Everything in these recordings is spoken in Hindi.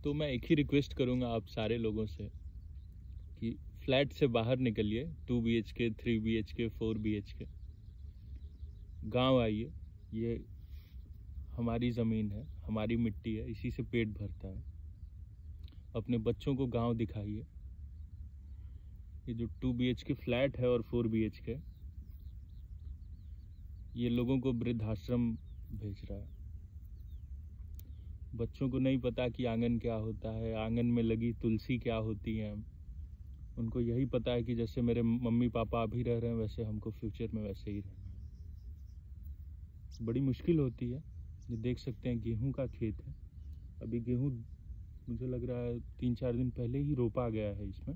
तो मैं एक ही रिक्वेस्ट करूंगा आप सारे लोगों से कि फ्लैट से बाहर निकलिए। 2 BHK, 3 BHK, 4 BHK, गांव आइए। ये हमारी ज़मीन है, हमारी मिट्टी है, इसी से पेट भरता है। अपने बच्चों को गांव दिखाइए। ये जो 2 BHK फ्लैट है और 4 BHK, ये लोगों को वृद्धाश्रम भेज रहा है। बच्चों को नहीं पता कि आंगन क्या होता है, आंगन में लगी तुलसी क्या होती है। उनको यही पता है कि जैसे मेरे मम्मी पापा अभी रह रहे हैं वैसे हमको फ्यूचर में वैसे ही रहना है। बड़ी मुश्किल होती है। ये देख सकते हैं गेहूं का खेत है। अभी गेहूं मुझे लग रहा है 3-4 दिन पहले ही रोपा गया है इसमें।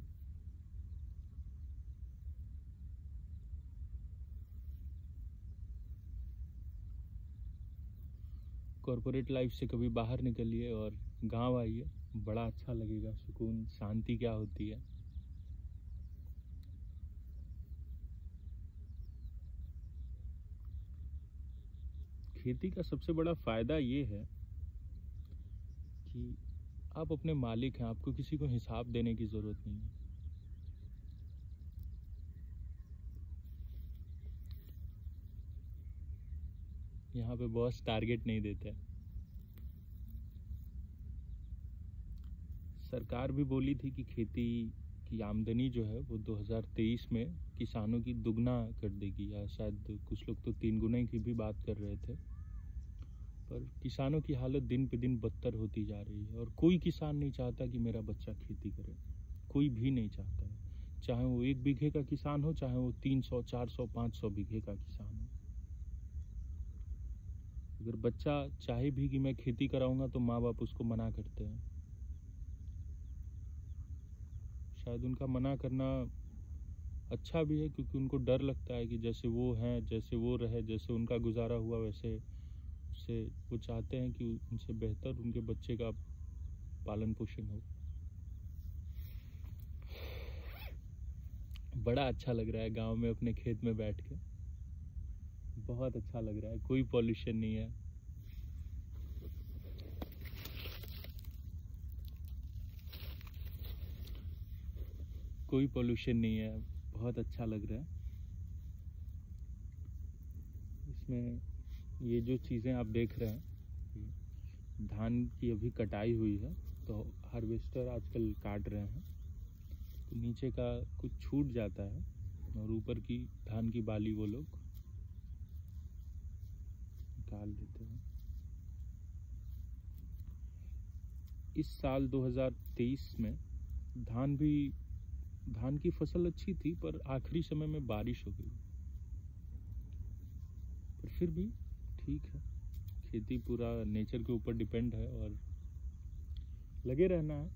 कॉर्पोरेट लाइफ से कभी बाहर निकलिए और गांव आइए, बड़ा अच्छा लगेगा। सुकून, शांति क्या होती है। खेती का सबसे बड़ा फायदा ये है कि आप अपने मालिक हैं, आपको किसी को हिसाब देने की जरूरत नहीं है। यहाँ पे बॉस टारगेट नहीं देते। सरकार भी बोली थी कि खेती की आमदनी जो है वो 2023 में किसानों की दुगना कर देगी, या शायद कुछ लोग तो 3 गुना की भी बात कर रहे थे। पर किसानों की हालत दिन पे दिन बदतर होती जा रही है और कोई किसान नहीं चाहता कि मेरा बच्चा खेती करे। कोई भी नहीं चाहता है, चाहे वो 1 बीघे का किसान हो, चाहे वो 300, 400, 500 बीघे का किसान हो। अगर बच्चा चाहे भी कि मैं खेती कराऊंगा तो माँ बाप उसको मना करते हैं। शायद उनका मना करना अच्छा भी है, क्योंकि उनको डर लगता है कि जैसे वो हैं, जैसे वो रहे, जैसे उनका गुजारा हुआ वैसे उससे वो चाहते हैं कि उनसे बेहतर उनके बच्चे का पालन पोषण हो। बड़ा अच्छा लग रहा है गांव में अपने खेत में बैठ के। बहुत अच्छा लग रहा है, कोई पॉल्यूशन नहीं है। कोई पॉल्यूशन नहीं है, बहुत अच्छा लग रहा है। इसमें ये जो चीज़ें आप देख रहे हैं, धान की अभी कटाई हुई है तो हार्वेस्टर आजकल काट रहे हैं, तो नीचे का कुछ छूट जाता है और ऊपर की धान की बाली वो लोग निकाल देते हैं। इस साल 2023 में धान की फसल अच्छी थी, पर आखिरी समय में बारिश हो गई। पर फिर भी ठीक है, खेती पूरा नेचर के ऊपर डिपेंड है और लगे रहना है।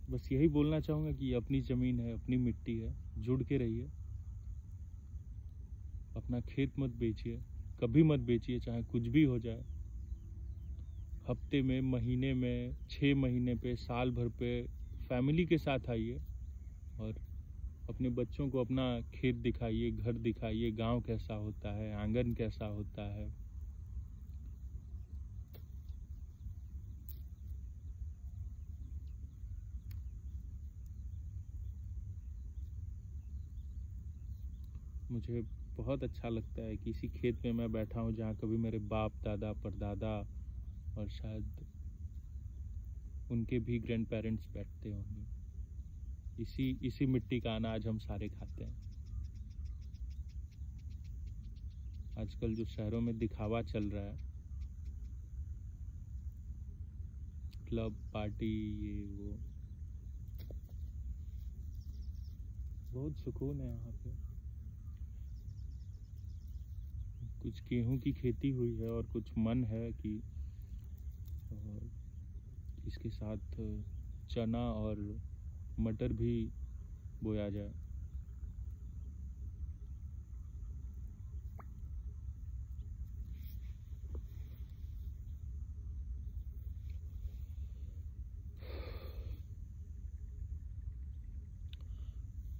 बस यही बोलना चाहूंगा कि अपनी जमीन है, अपनी मिट्टी है, जुड़ के रहिए। अपना खेत मत बेचिए, कभी मत बेचिए, चाहे कुछ भी हो जाए। हफ्ते में, महीने में, 6 महीने पे, साल भर पे फैमिली के साथ आइए और अपने बच्चों को अपना खेत दिखाइए, घर दिखाइए, गांव कैसा होता है, आंगन कैसा होता है। मुझे बहुत अच्छा लगता है कि इसी खेत में मैं बैठा हूँ जहाँ कभी मेरे बाप दादा परदादा और शायद उनके भी ग्रैंड पेरेंट्स बैठते होंगे। इसी मिट्टी का अनाज हम सारे खाते हैं। आजकल जो शहरों में दिखावा चल रहा है, क्लब पार्टी ये वो, बहुत सुकून है यहाँ पे। कुछ गेहूं की खेती हुई है और कुछ मन है कि इसके साथ चना और मटर भी बोया जाए।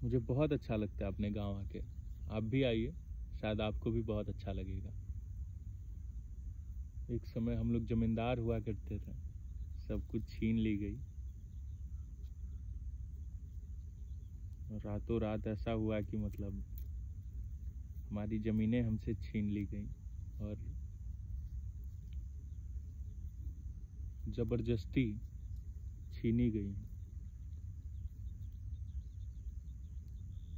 मुझे बहुत अच्छा लगता है अपने गांव आके। आप भी आइए, शायद आपको भी बहुत अच्छा लगेगा। एक समय हम लोग जमींदार हुआ करते थे, सब कुछ छीन ली गई। रातों रात ऐसा हुआ कि मतलब हमारी ज़मीनें हमसे छीन ली गई और ज़बरदस्ती छीनी गई।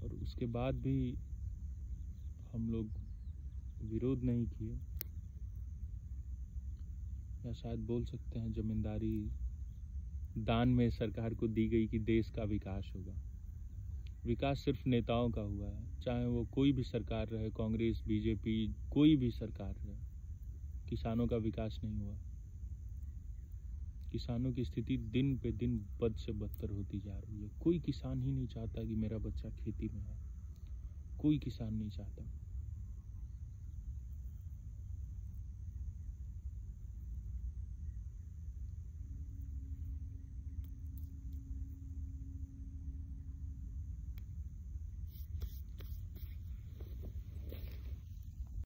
और उसके बाद भी हम लोग विरोध नहीं किए, या शायद बोल सकते हैं जमींदारी दान में सरकार को दी गई कि देश का विकास होगा। विकास सिर्फ नेताओं का हुआ है, चाहे वो कोई भी सरकार रहे, कांग्रेस, बीजेपी, कोई भी सरकार रहे। किसानों का विकास नहीं हुआ। किसानों की स्थिति दिन पे दिन बद से बदतर होती जा रही है। कोई किसान ही नहीं चाहता कि मेरा बच्चा खेती में है, कोई किसान नहीं चाहता।